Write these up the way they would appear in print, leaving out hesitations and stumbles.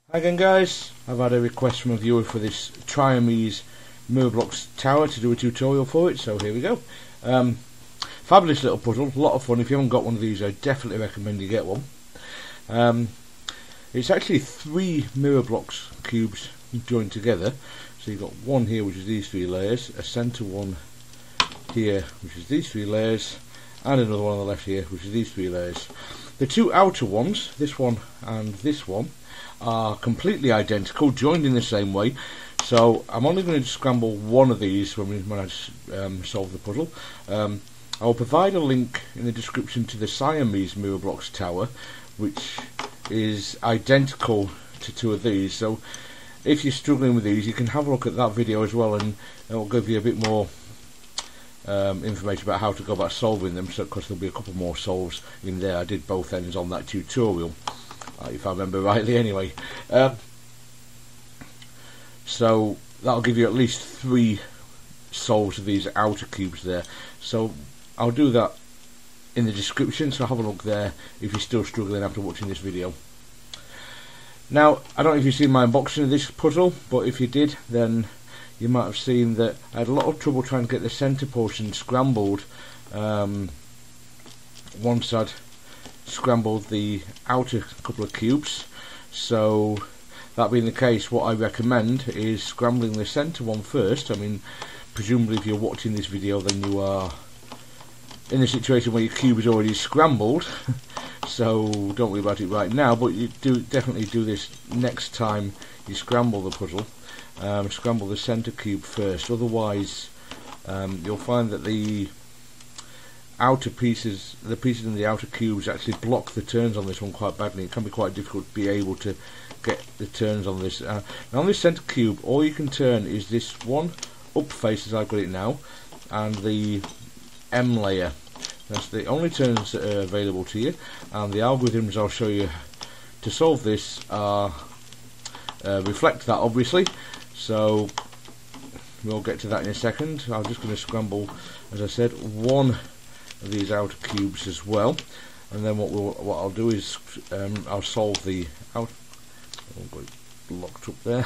Hi again guys, I've had a request from a viewer for this Triamese mirror blocks tower to do a tutorial for it, so here we go. Fabulous little puzzle, a lot of fun. If you haven't got one of these, I definitely recommend you get one. It's actually 3 mirror blocks cubes joined together. So you've got one here, which is these 3 layers, a centre one here, which is these 3 layers, and another one on the left here, which is these 3 layers. The 2 outer ones, this one and this one, are completely identical, joined in the same way. So I'm only going to scramble one of these when I solve the puzzle. I will provide a link in the description to the Siamese mirror blocks tower, which is identical to 2 of these. So if you're struggling with these, you can have a look at that video as well, and it will give you a bit more information about how to go about solving them. So of course there'll be a couple more solves in there. I did both ends on that tutorial, if I remember rightly anyway. So that'll give you at least 3 solves of these outer cubes there. So I'll do that in the description, so have a look there if you're still struggling after watching this video. Now, I don't know if you've seen my unboxing of this puzzle, but if you did, then you might have seen that I had a lot of trouble trying to get the centre portion scrambled once I'd scrambled the outer couple of cubes. So that being the case, what I recommend is scrambling the centre one first. I mean, presumably if you're watching this video, then you are in a situation where your cube is already scrambled, so don't worry about it right now, but you definitely do this next time you scramble the puzzle. Scramble the centre cube first, otherwise you'll find that the pieces in the outer cubes actually block the turns on this one quite badly. It can be quite difficult to be able to get the turns on this. Now on this centre cube, all you can turn is this one up face as I've got it now, and the M layer. That's the only turns that are available to you, and the algorithms I'll show you to solve this are reflect that, obviously. So we'll get to that in a second. I'm just going to scramble, as I said, one of these outer cubes as well, and then what I'll do is I'll solve the out. Oh, got it locked up there.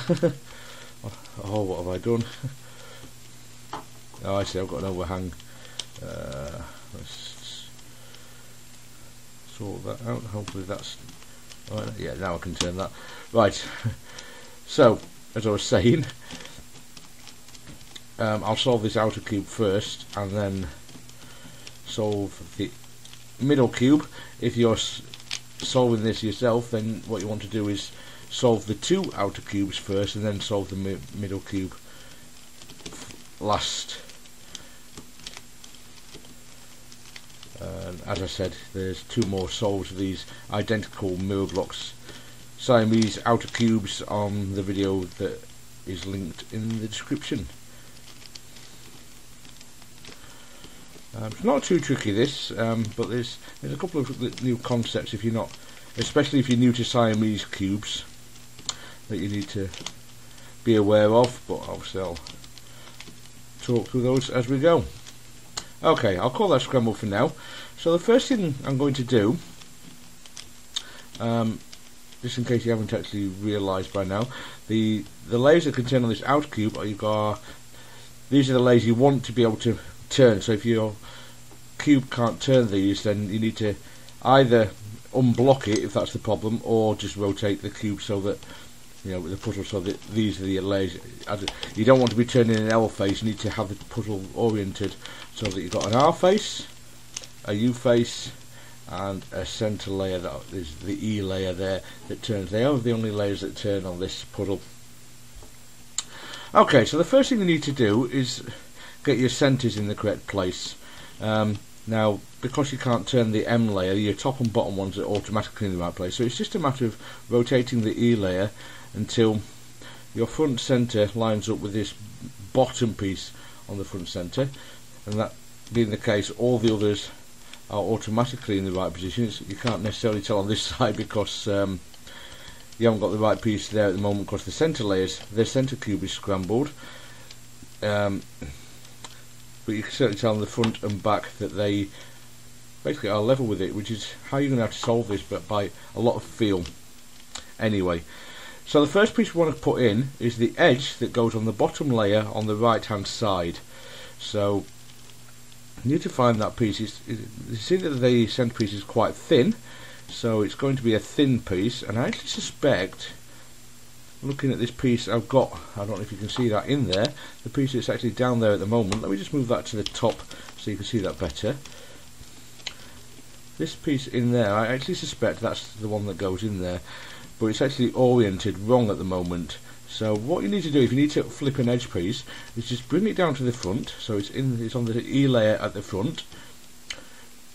Oh, what have I done? Oh, I see, I've got an overhang. Let's sort that out. Hopefully that's right. Yeah, now I can turn that. Right. So, as I was saying, I'll solve this outer cube first, and then solve the middle cube. If you're solving this yourself, then what you want to do is solve the 2 outer cubes first, and then solve the middle cube last. As I said, there's 2 more solves of these identical mirror blocks Siamese outer cubes on the video that is linked in the description. It's not too tricky this, but there's a couple of new concepts if you're not, especially if you're new to Siamese cubes, that you need to be aware of. But obviously I'll talk through those as we go. Okay, I'll call that scramble for now. So the first thing I'm going to do, just in case you haven't actually realised by now, the layers that contain on this outer cube these are the layers you want to be able to turn. So if your cube can't turn these, then you need to either unblock it if that's the problem, or just rotate the cube so that, you know, with the puzzle, so that these are the layers. You don't want to be turning an L face. You need to have the puzzle oriented so that you've got an R face, a U face, and a centre layer, that is the E layer there, that turns. They are the only layers that turn on this puzzle. Okay, so the first thing you need to do is get your centres in the correct place. Now, because you can't turn the M layer, your top and bottom ones are automatically in the right place. So it's just a matter of rotating the E layer until your front centre lines up with this bottom piece on the front centre, and that being the case, all the others are automatically in the right positions. You can't necessarily tell on this side because you haven't got the right piece there at the moment, because the centre cube is scrambled. But you can certainly tell on the front and back that they basically are level with it, which is how you're going to have to solve this, but by a lot of feel. Anyway, So the first piece we want to put in is the edge that goes on the bottom layer on the right hand side. So you need to find that piece. You see that the centrepiece is quite thin, so it's going to be a thin piece, and I actually suspect, looking at this piece I've got, I don't know if you can see that in there, the piece that's actually down there at the moment. Let me just move that to the top so you can see that better. This piece in there, I actually suspect that's the one that goes in there, but it's actually oriented wrong at the moment. So what you need to do, if you need to flip an edge piece, is just bring it down to the front, so it's on the E layer at the front.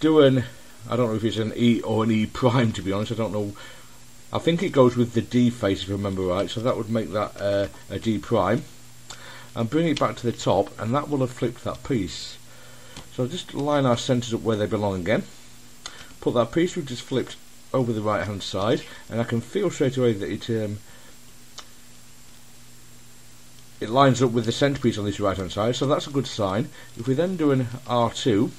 I don't know if it's an E or an E prime, to be honest, I don't know. I think it goes with the D face if I remember right, so that would make that a D prime. And bring it back to the top, and that will have flipped that piece. So just line our centres up where they belong again. Put that piece we've just flipped over the right hand side, and I can feel straight away that it lines up with the centrepiece on this right hand side, so that's a good sign. If we then do an R2,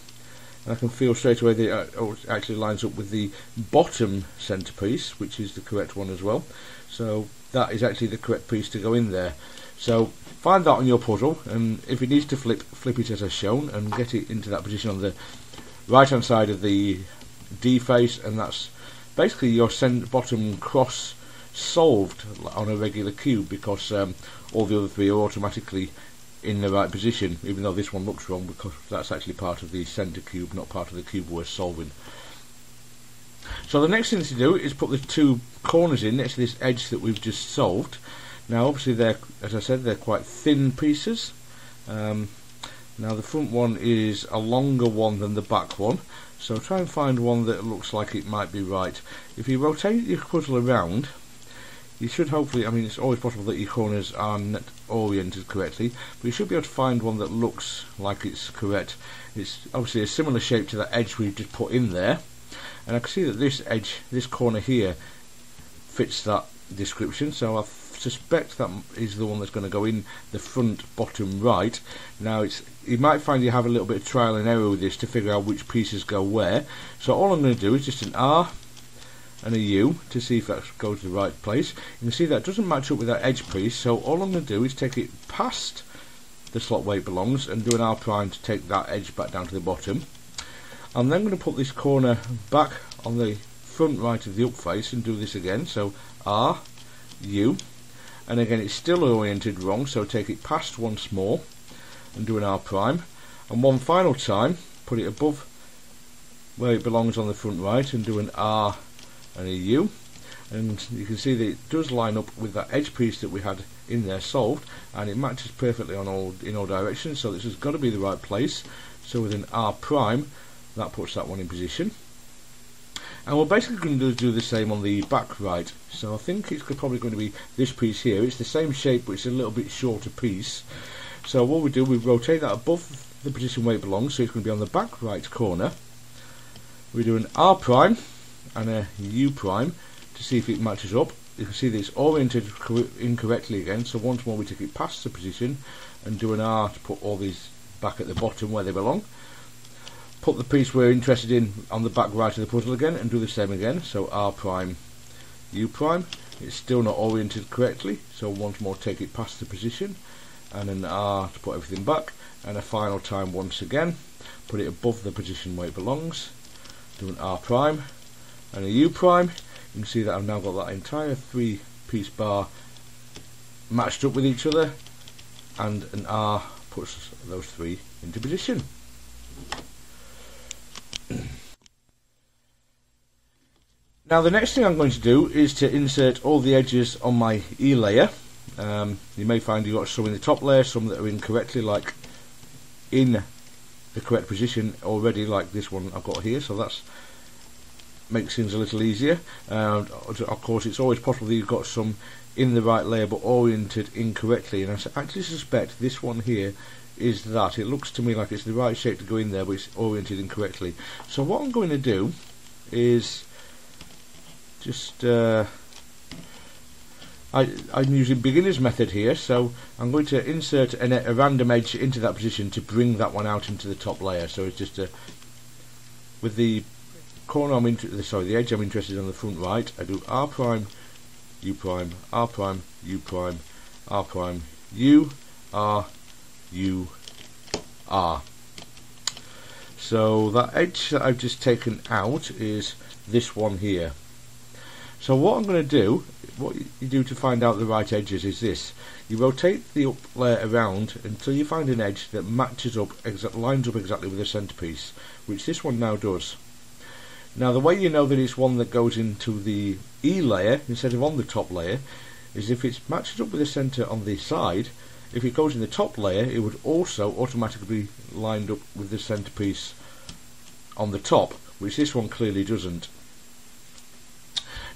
and I can feel straight away that it actually lines up with the bottom centrepiece, which is the correct one as well. So that is actually the correct piece to go in there. So find that on your puzzle, and if it needs to flip, flip it as I've shown and get it into that position on the right hand side of the D face, and that's basically your bottom cross solved on a regular cube, because all the other three are automatically in the right position, even though this one looks wrong, because that's actually part of the centre cube, not part of the cube we're solving. So the next thing to do is put the two corners in next to this edge that we've just solved. Now obviously they're, as I said, they're quite thin pieces. Now the front one is a longer one than the back one, so try and find one that looks like it might be right. If you rotate your puzzle around, you should hopefully, I mean it's always possible that your corners aren't oriented correctly, but you should be able to find one that looks like it's correct. It's obviously a similar shape to that edge we've just put in there, and I can see that this edge, this corner here, fits that description, so I suspect that is the one that's going to go in the front bottom right. Now you might find you have a little bit of trial and error with this to figure out which pieces go where, so all I'm going to do is just an R and a U to see if that goes to the right place. You can see that doesn't match up with that edge piece, so all I'm going to do is take it past the slot where it belongs and do an R prime to take that edge back down to the bottom. I'm then going to put this corner back on the front right of the up face and do this again, so R, U, and again it's still oriented wrong, so take it past once more and do an R prime, and one final time put it above where it belongs on the front right and do an R and a U, and you can see that it does line up with that edge piece that we had in there solved, and it matches perfectly in all directions, so this has got to be the right place. So with an R prime that puts that one in position, and we're basically going to do the same on the back right. So I think it's probably going to be this piece here. It's the same shape, but it's a little bit shorter piece. So what we do, we rotate that above the position where it belongs, so it's going to be on the back right corner. We do an R prime and a U prime to see if it matches up. You can see that it's oriented incorrectly again, so once more we take it past the position and do an R to put all these back at the bottom where they belong. Put the piece we're interested in on the back right of the puzzle again and do the same again, so R prime, U prime. It's still not oriented correctly, so once more take it past the position and an R to put everything back, and a final time once again put it above the position where it belongs, do an R prime and a U prime. You can see that I've now got that entire 3-piece bar matched up with each other, and an R puts those three into position. Now the next thing I'm going to do is to insert all the edges on my E layer. You may find you've got some in the top layer, some that are incorrectly, like in the correct position already, like this one I've got here, so that's makes things a little easier. Of course it's always possible that you've got some in the right layer but oriented incorrectly, and I actually suspect this one here is that. It looks to me like it's the right shape to go in there, but it's oriented incorrectly. So what I'm going to do is just I'm using beginner's method here, so I'm going to insert a random edge into that position to bring that one out into the top layer. So it's just with the corner the edge I'm interested in on the front right, I do R prime, U prime, R prime, U prime, R prime, U, R, U, R. So that edge that I've just taken out is this one here. So what I'm going to do, what you do to find out the right edges is this. You rotate the up layer around until you find an edge that matches up, lines up exactly with the centerpiece, which this one now does. Now the way you know that it's one that goes into the E layer instead of on the top layer is if it matches up with the center on the side. If it goes in the top layer, it would also automatically be lined up with the centerpiece on the top, which this one clearly doesn't.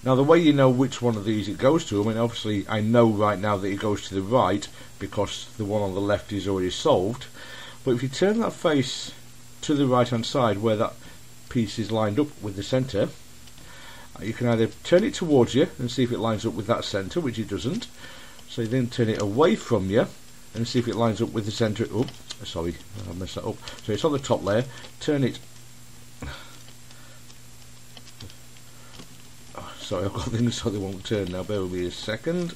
Now the way you know which one of these it goes to, I mean obviously I know right now that it goes to the right because the one on the left is already solved, but if you turn that face to the right hand side where that piece is lined up with the centre, you can either turn it towards you and see if it lines up with that centre, which it doesn't. So you then turn it away from you and see if it lines up with the centre. Oh, sorry, I messed that up. So it's on the top layer. Turn it. Oh, sorry, I've got things so they won't turn now. Bear with me a second.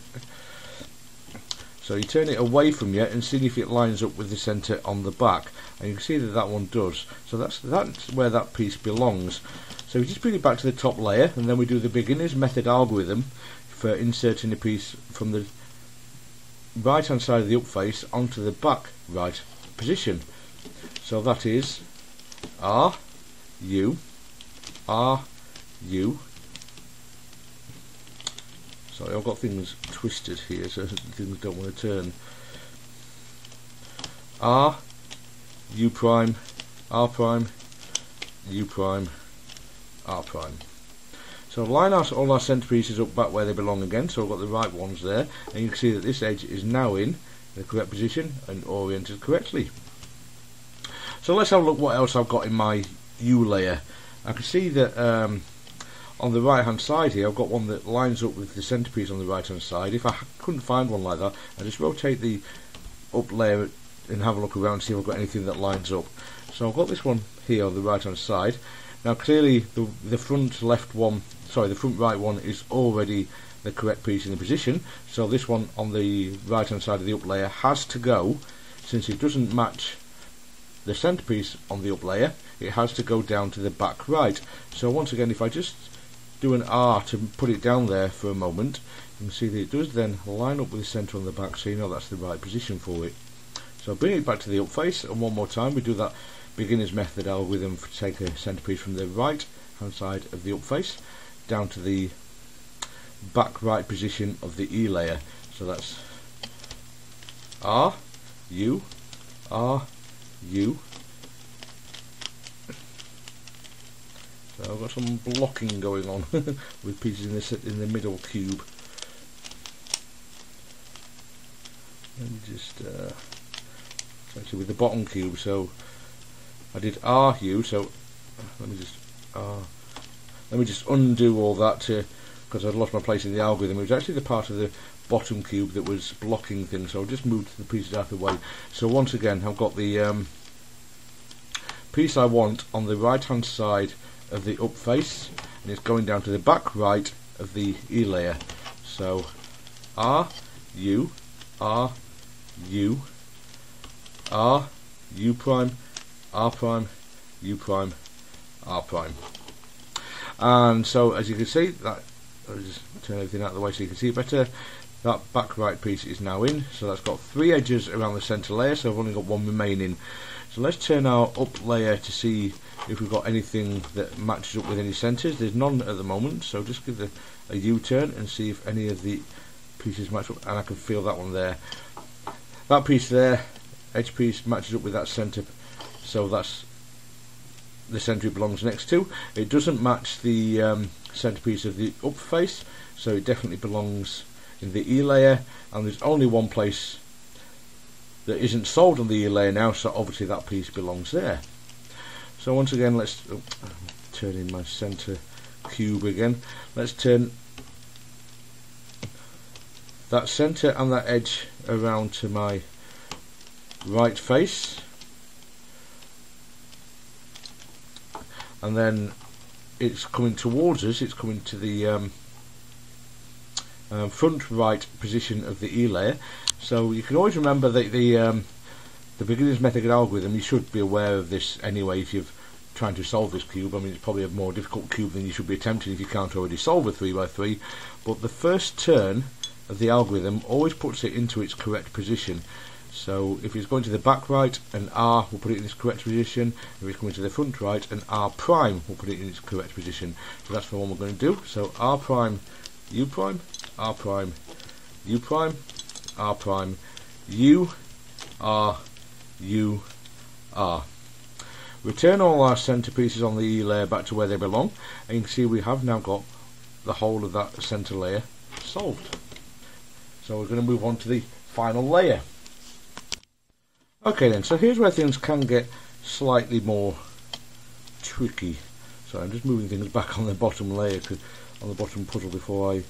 So you turn it away from you and see if it lines up with the centre on the back, and you can see that that one does. So that's where that piece belongs. So we just bring it back to the top layer, and then we do the beginner's method algorithm for inserting the piece from the right hand side of the up face onto the back right position. So that is R, U, R, U. Sorry, I've got things twisted here so things don't want to turn. R, U prime, R prime, U prime, R prime. So line all our centre pieces up back where they belong again, so I've got the right ones there, and you can see that this edge is now in the correct position and oriented correctly. So let's have a look what else I've got in my U layer. I can see that on the right hand side here I've got one that lines up with the centerpiece on the right hand side. If I couldn't find one like that, I just rotate the up layer and have a look around and see if I've got anything that lines up. So I've got this one here on the right hand side. Now clearly the front left one, sorry, the front right one is already the correct piece in the position, so this one on the right hand side of the up layer has to go, since it doesn't match the centerpiece on the up layer, it has to go down to the back right. So once again, if I just do an R to put it down there for a moment, you can see that it does then line up with the centre on the back, so you know that's the right position for it. So bring it back to the up face, and one more time we do that beginner's method algorithm to take a centerpiece from the right hand side of the up face down to the back right position of the E layer. So that's R, U, R, U. So I've got some blocking going on with pieces in the middle cube. Let me just actually with the bottom cube. So I did R, U. So let me just undo all that because I'd lost my place in the algorithm. It was actually the part of the bottom cube that was blocking things. So I'll just move the pieces out of the way. So once again, I've got the piece I want on the right hand side of the up face, and it's going down to the back right of the E layer. So R, U, R, U, R, U prime, R prime, U prime, R prime. And so as you can see, that I'll just turn everything out of the way so you can see it better. That back right piece is now in, so that's got 3 edges around the centre layer, so I've only got 1 remaining. So let's turn our up layer to see if we've got anything that matches up with any centres. There's none at the moment, so just give a U-turn and see if any of the pieces match up, and I can feel that one there. That piece there, edge piece, matches up with that centre, so that's the centre it belongs next to. It doesn't match the centrepiece of the up face, so it definitely belongs in the E layer, and there's only one place that isn't solved on the E layer now, so obviously that piece belongs there. So once again, let's turn in my centre cube again. Let's turn that centre and that edge around to my right face, and then it's coming towards us, it's coming to the front right position of the E layer. So you can always remember that the beginner's method algorithm, you should be aware of this anyway if you're trying to solve this cube. I mean, it's probably a more difficult cube than you should be attempting if you can't already solve a 3x3, but the first turn of the algorithm always puts it into its correct position. So if it's going to the back right, an R will put it in its correct position. If it's going to the front right, an R prime will put it in its correct position. So that's the one we're going to do. So R prime, U prime, R prime, U prime, R prime, U, R, U, R. Return all our centre pieces on the E layer back to where they belong, and you can see we have now got the whole of that centre layer solved. So we're going to move on to the final layer. Okay then, so here's where things can get slightly more tricky. So I'm just moving things back on the bottom layer, on the bottom puzzle, before I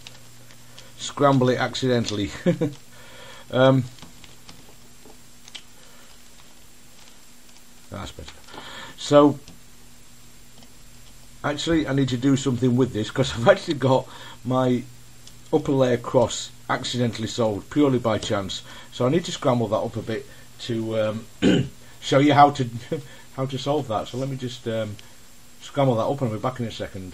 scramble it accidentally. That's better. So actually I need to do something with this, because I've actually got my upper layer cross accidentally solved purely by chance. So I need to scramble that up a bit to show you how to solve that. So let me just scramble that up and I'll be back in a second.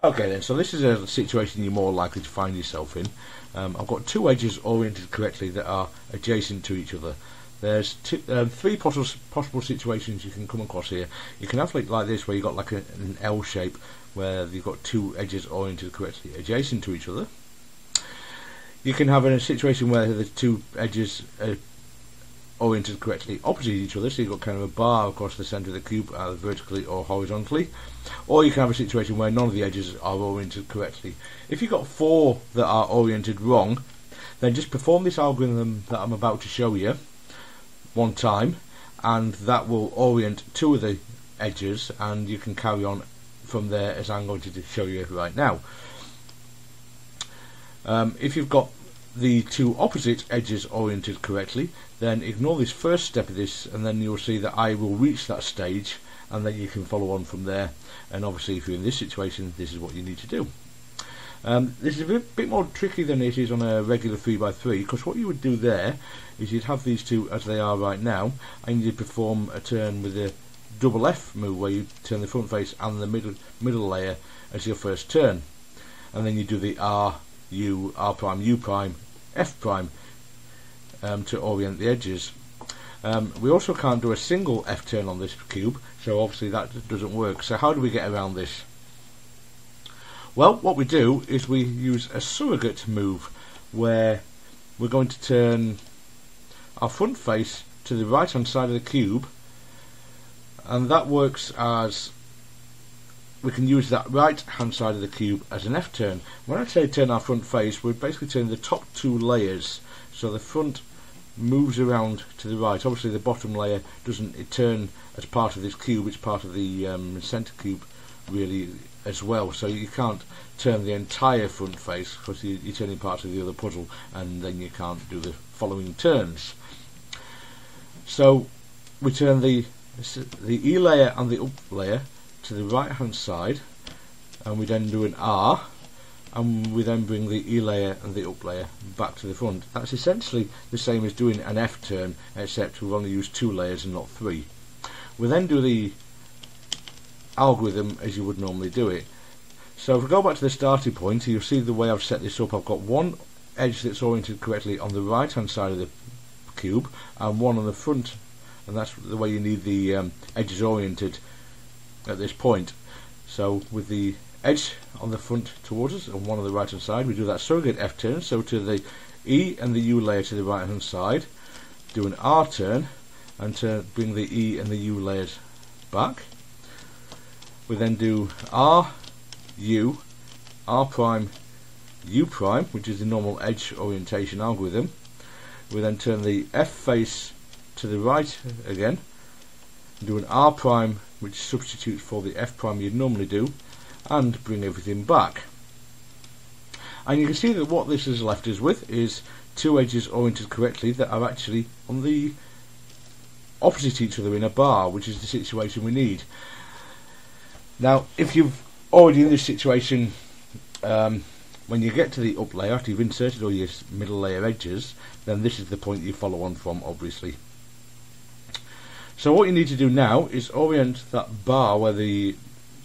Okay then, so this is a situation you're more likely to find yourself in. I've got two edges oriented correctly that are adjacent to each other. There's three possible situations you can come across here. You can have like this, where you've got like an L shape where you've got two edges oriented correctly adjacent to each other. You can have a situation where the two edges are oriented correctly opposite each other, so you've got kind of a bar across the centre of the cube, either vertically or horizontally. Or you can have a situation where none of the edges are oriented correctly. If you've got four that are oriented wrong, then just perform this algorithm that I'm about to show you one time, and that will orient two of the edges, and you can carry on from there as I'm going to show you right now. If you've got the two opposite edges oriented correctly, then ignore this first step of this, and then you'll see that I will reach that stage, and then you can follow on from there. And obviously if you're in this situation, this is what you need to do. This is a bit more tricky than it is on a regular 3x3, because what you would do there is you'd have these two as they are right now, and you'd perform a turn with a double F move, where you turn the front face and the middle layer as your first turn, and then you do the R, U, R prime, U prime, F prime to orient the edges. We also can't do a single F turn on this cube, so obviously that doesn't work. So how do we get around this? Well, what we do is we use a surrogate move, where we're going to turn our front face to the right hand side of the cube, and that works as we can use that right hand side of the cube as an F turn. When I say turn our front face, we're basically turning the top two layers, so the front moves around to the right. Obviously the bottom layer doesn't turn as part of this cube, it's part of the centre cube really as well, so you can't turn the entire front face, because you're turning parts of the other puzzle, and then you can't do the following turns. So we turn the E layer and the up layer to the right hand side, and we then do an R, and we then bring the E layer and the up layer back to the front. That's essentially the same as doing an F turn, except we've only used two layers and not three. We then do the algorithm as you would normally do it. So if we go back to the starting point, you'll see the way I've set this up. I've got one edge that's oriented correctly on the right hand side of the cube, and one on the front, and that's the way you need the edges oriented at this point. So with the edge on the front towards us and one on the right hand side, we do that surrogate F turn, so to the E and the U layer to the right hand side, do an R turn, and to bring the E and the U layers back. We then do R, U, R prime, U prime, which is the normal edge orientation algorithm. We then turn the F face to the right again, do an R prime, which substitutes for the F prime you'd normally do, and bring everything back. And you can see that what this has left us with is two edges oriented correctly that are actually on the opposite each other in a bar, which is the situation we need. Now, if you've already in this situation when you get to the up layer, after you've inserted all your middle layer edges, then this is the point you follow on from, obviously. So what you need to do now is orient that bar where the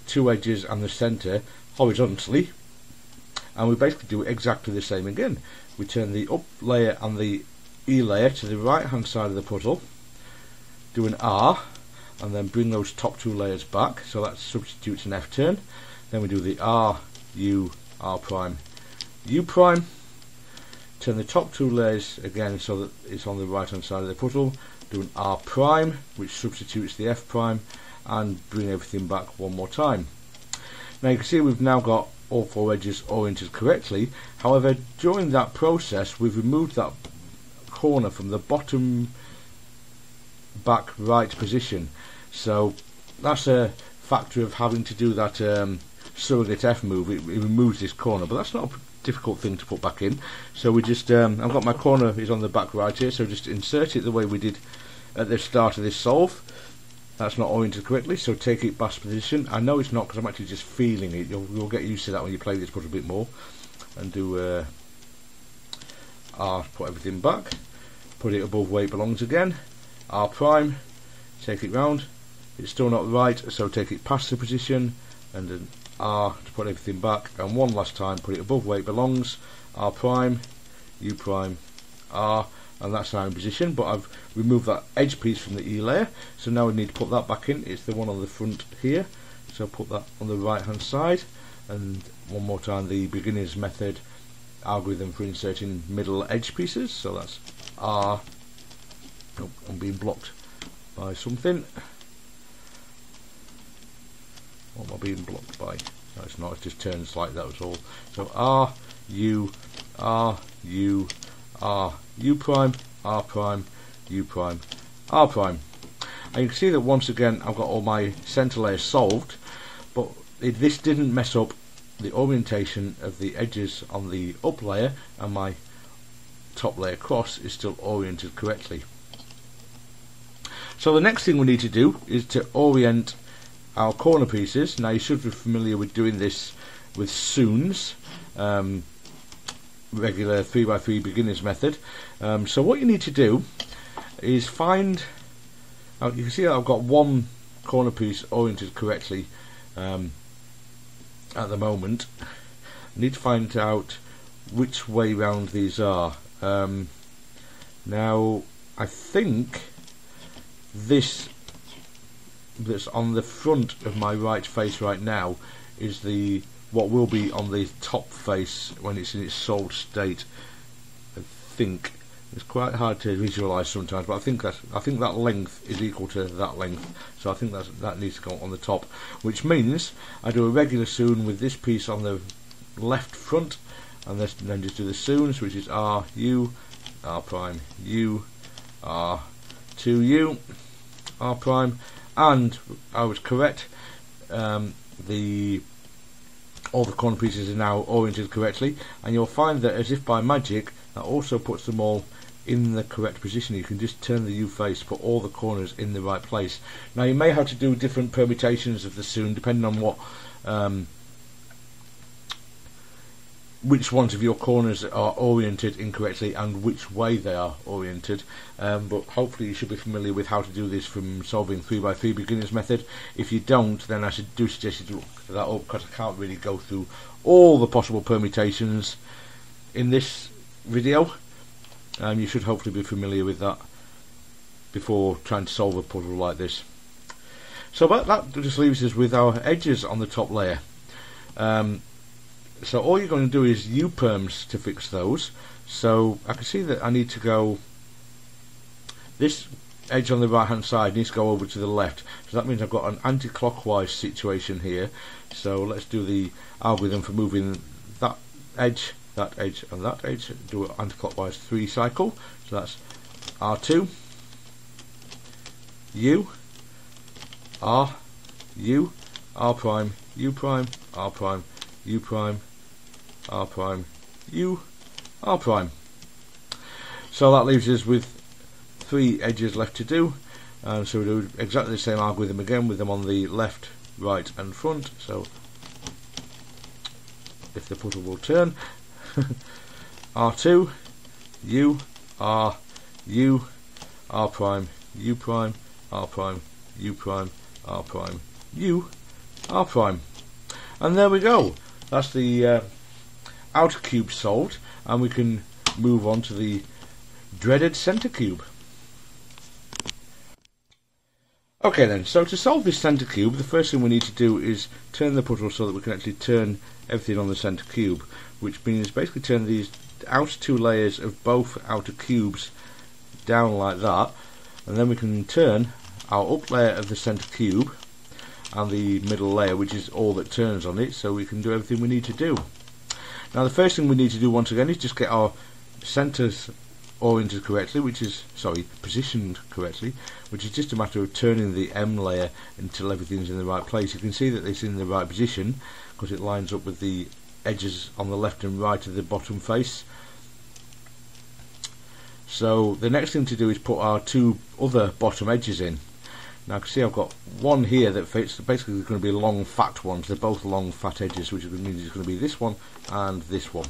two edges and the centre horizontally, and we basically do exactly the same again. We turn the up layer and the E layer to the right hand side of the puzzle, do an R, and then bring those top two layers back, so that substitutes an F turn. Then we do the R, U, R prime, U prime, turn the top two layers again so that it's on the right hand side of the puzzle, do an R prime, which substitutes the F prime, and bring everything back one more time. Now you can see we've now got all four edges oriented correctly. However, during that process we've removed that corner from the bottom back right position, so that's a factor of having to do that surrogate F move. It removes this corner, but that's not a difficult thing to put back in. So we just I've got my corner is on the back right here, so just insert it the way we did at the start of this solve. That's not oriented correctly, so take it back position. I know it's not because I'm actually just feeling it. You'll get used to that when you play this puzzle a bit more. And do R, put everything back, put it above where it belongs again, R prime, take it round. It's still not right, so take it past the position, and then R to put everything back, and one last time put it above where it belongs, R prime, U prime, R, and that's now in position. But I've removed that edge piece from the E layer, so now we need to put that back in. It's the one on the front here, so put that on the right hand side, and one more time the beginner's method algorithm for inserting middle edge pieces. So that's R. Oh, I'm being blocked by something. What am I being blocked by? No, it's not, it's just turns like that was all. So R, U, R, U, R, U prime, R prime, U prime, R prime. And you can see that once again I've got all my centre layers solved, but this didn't mess up the orientation of the edges on the up layer, and my top layer cross is still oriented correctly. So the next thing we need to do is to orient our corner pieces. Now you should be familiar with doing this with Sune's regular 3x3 beginners method. So what you need to do is find, you can see I've got one corner piece oriented correctly at the moment. I need to find out which way round these are. Now I think this that's on the front of my right face right now is the what will be on the top face when it's in its solved state. I think it's quite hard to visualise sometimes, but I think that length is equal to that length, so I think that needs to go on the top, which means I do a regular Sune with this piece on the left front, and then just do the Sunes, which is R, U, R prime, U, R, 2U, R prime, and I was correct. All the corner pieces are now oriented correctly, and you'll find that as if by magic that also puts them all in the correct position. You can just turn the U face, put all the corners in the right place. Now you may have to do different permutations of the Sune depending on what which ones of your corners are oriented incorrectly and which way they are oriented, but hopefully you should be familiar with how to do this from solving 3x3 beginners method. If you don't, then I do suggest you to look that up, because I can't really go through all the possible permutations in this video. You should hopefully be familiar with that before trying to solve a puzzle like this. So that just leaves us with our edges on the top layer. So all you're going to do is U-perms to fix those. So I can see that I need to go, this edge on the right hand side needs to go over to the left, so that means I've got an anti-clockwise situation here. So let's do the algorithm for moving that edge, and that edge, do an anti-clockwise 3 cycle. So that's R2, U, R, U, R prime, U prime, R prime, U prime, R prime, U, R prime. So that leaves us with 3 edges left to do, and so we do exactly the same algorithm again with them on the left, right and front. So if the puzzle will turn. R2, U, R, U, R prime, U prime, R prime, U prime, R prime, U, R prime. And there we go. That's the outer cube solved, and we can move on to the dreaded centre cube. Okay then, so to solve this centre cube, the first thing we need to do is turn the puzzle so that we can actually turn everything on the centre cube, which means basically turn these outer two layers of both outer cubes down like that, and then we can turn our up layer of the centre cube and the middle layer, which is all that turns on it, so we can do everything we need to do. Now the first thing we need to do once again is just get our centres oriented correctly, positioned correctly, which is just a matter of turning the M layer until everything's in the right place. You can see that it's in the right position because it lines up with the edges on the left and right of the bottom face. So the next thing to do is put our two other bottom edges in. Now I can see I've got one here that fits, basically there's going to be long fat ones, they're both long fat edges, which means it's going to be this one and this one.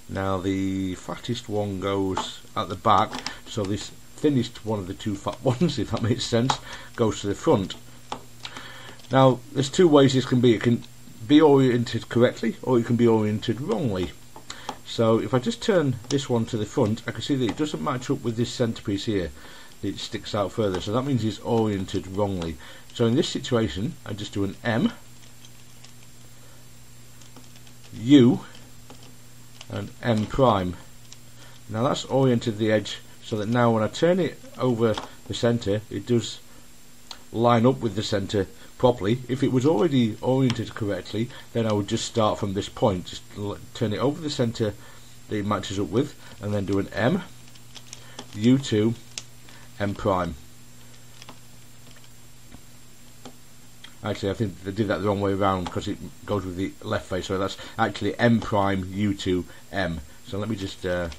Now the fattest one goes at the back, so this thinnest one of the two fat ones, if that makes sense, goes to the front. Now there's two ways this can be. It can be oriented correctly or it can be oriented wrongly. So if I just turn this one to the front, I can see that it doesn't match up with this centrepiece here. It sticks out further, so that means it's oriented wrongly. So in this situation I just do an M, U and M prime. Now that's oriented the edge so that now when I turn it over the centre it does line up with the centre properly. If it was already oriented correctly, then I would just start from this point, just turn it over the centre that it matches up with, and then do an M, U2, M prime. Actually I think they did that the wrong way around because it goes with the left face, so that's actually M prime U2 M. So let me just show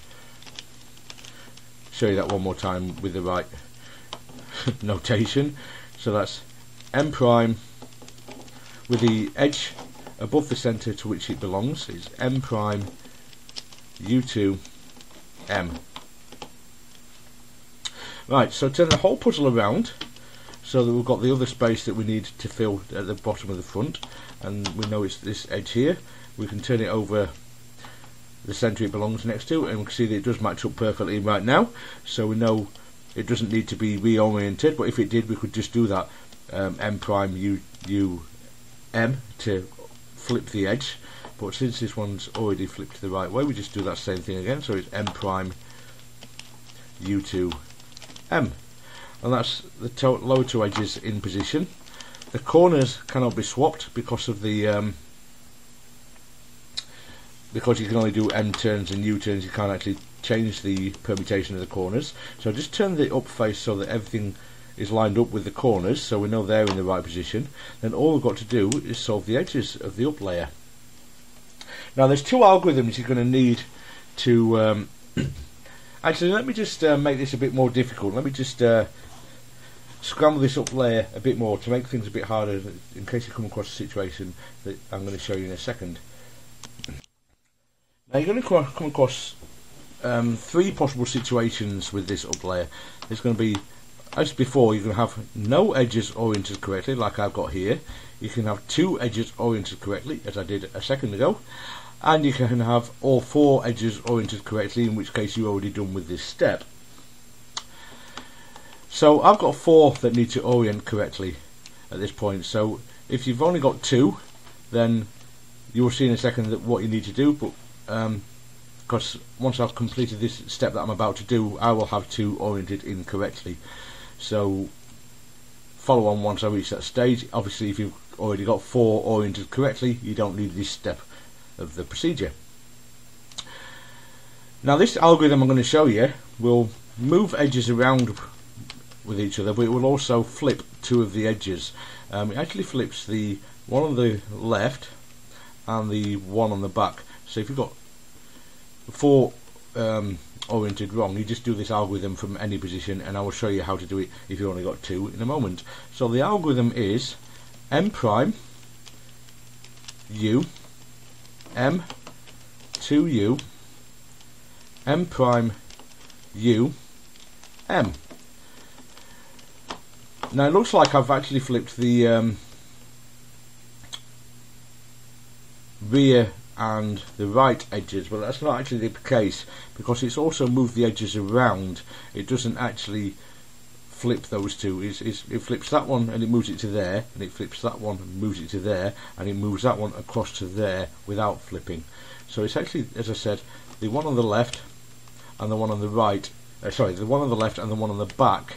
you that one more time with the right notation. So that's M prime with the edge above the centre to which it belongs is M prime U2 M. Right, so turn the whole puzzle around so that we've got the other space that we need to fill at the bottom of the front, and we know it's this edge here. We can turn it over the centre it belongs next to, and we can see that it does match up perfectly right now, so we know it doesn't need to be reoriented, but if it did we could just do that M prime U M to flip the edge, but since this one's already flipped the right way we just do that same thing again, so it's M prime U2 M. And that's the lower two edges in position. The corners cannot be swapped because of the because you can only do M turns and U turns. You can't actually change the permutation of the corners. So just turn the up face so that everything is lined up with the corners, so we know they're in the right position. Then all we've got to do is solve the edges of the up layer. Now there's two algorithms you're going to need to actually let me just make this a bit more difficult. Let me just scramble this up layer a bit more to make things a bit harder in case you come across a situation that I'm going to show you in a second. Now you're going to come across three possible situations with this up layer. There's going to be, as before, you're going to have no edges oriented correctly like I've got here. You can have two edges oriented correctly as I did a second ago, and you can have all four edges oriented correctly, in which case you've already done with this step. So I've got four that need to orient correctly at this point. So if you've only got two, then you will see in a second that what you need to do, but because once I've completed this step that I'm about to do, I will have two oriented incorrectly. So follow on once I reach that stage. Obviously if you've already got four oriented correctly, you don't need this step of the procedure. Now this algorithm I'm going to show you will move edges around with each other, but it will also flip two of the edges. It actually flips the one on the left and the one on the back. So if you've got four oriented wrong, you just do this algorithm from any position, and I will show you how to do it if you've only got two in a moment. So the algorithm is M prime U M 2u, M prime u, M. Now it looks like I've actually flipped the rear and the right edges, but that's not actually the case, because it's also moved the edges around. It doesn't actually flip those two. It flips that one and it moves it to there, and it flips that one and moves it to there, and it moves that one across to there without flipping. So it's actually, as I said, the one on the left and the one on the right, the one on the left and the one on the back,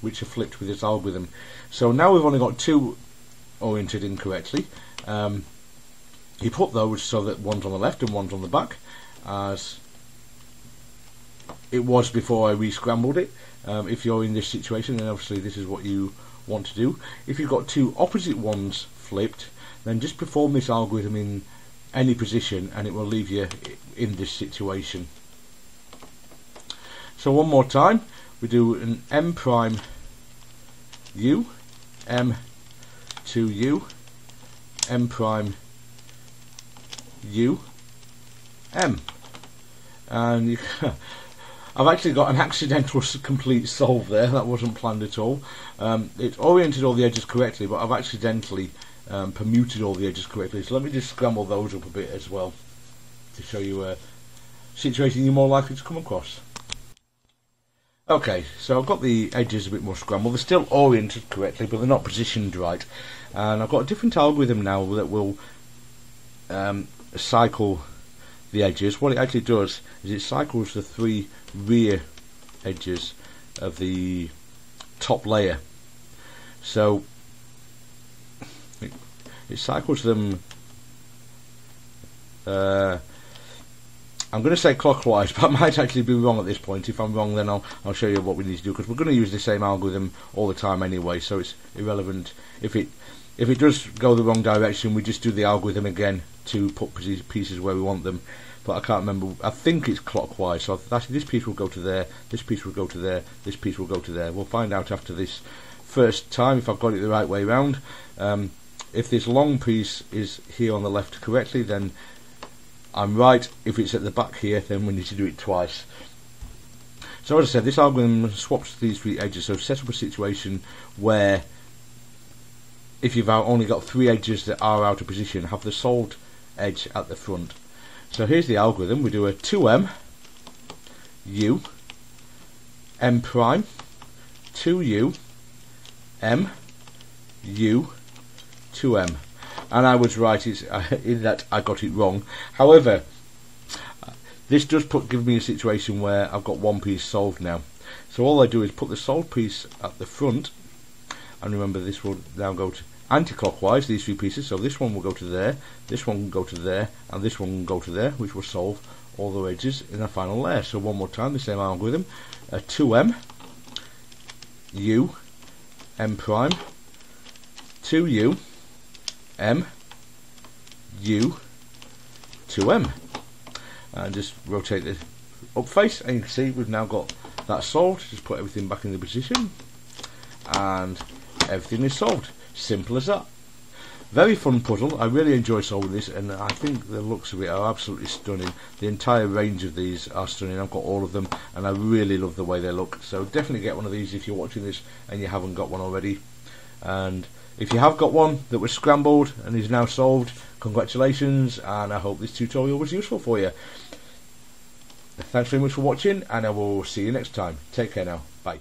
which are flipped with this algorithm. So now we've only got two oriented incorrectly. You put those so that one's on the left and one's on the back, as it was before I re-scrambled it. If you're in this situation, then obviously this is what you want to do. If you've got two opposite ones flipped, then just perform this algorithm in any position and it will leave you in this situation. So one more time, we do an M prime u, M 2u, M prime u, M, and I've actually got an accidental complete solve there. That wasn't planned at all. It oriented all the edges correctly, but I've accidentally permuted all the edges correctly. So let me just scramble those up a bit as well to show you a situation you're more likely to come across. Okay, so I've got the edges a bit more scrambled. They're still oriented correctly, but they're not positioned right. And I've got a different algorithm now that will cycle the edges. What it actually does is it cycles the three rear edges of the top layer. So it cycles them, I'm going to say clockwise, but I might actually be wrong at this point. If I'm wrong, then I'll show you what we need to do, because we're going to use the same algorithm all the time anyway, so it's irrelevant. If it does go the wrong direction, we just do the algorithm again to put pieces where we want them. But I can't remember. I think it's clockwise. So this piece will go to there, this piece will go to there, this piece will go to there. We'll find out after this first time if I've got it the right way round. If this long piece is here on the left correctly, then I'm right. If it's at the back here, then we need to do it twice. So as I said, this algorithm swaps these three edges. So set up a situation where if you've only got three edges that are out of position, have the solved edge at the front. So here's the algorithm. We do a 2m u, M prime, 2u, M, u, 2m. And I was right in that I got it wrong. However, this does give me a situation where I've got one piece solved now. So all I do is put the solved piece at the front, and remember this will now go to anti-clockwise, these three pieces. So this one will go to there, this one will go to there, and this one will go to there, which will solve all the edges in the final layer. So one more time, the same algorithm, 2m u, M prime, 2u, M, U, 2M, and just rotate the up face, and you can see we've now got that solved. Just put everything back in the position and everything is solved. Simple as that. Very fun puzzle. I really enjoy solving this, and I think the looks of it are absolutely stunning. The entire range of these are stunning. I've got all of them and I really love the way they look. So definitely get one of these if you're watching this and you haven't got one already. And if you have got one that was scrambled and is now solved, congratulations, and I hope this tutorial was useful for you. Thanks very much for watching, and I will see you next time. Take care now. Bye.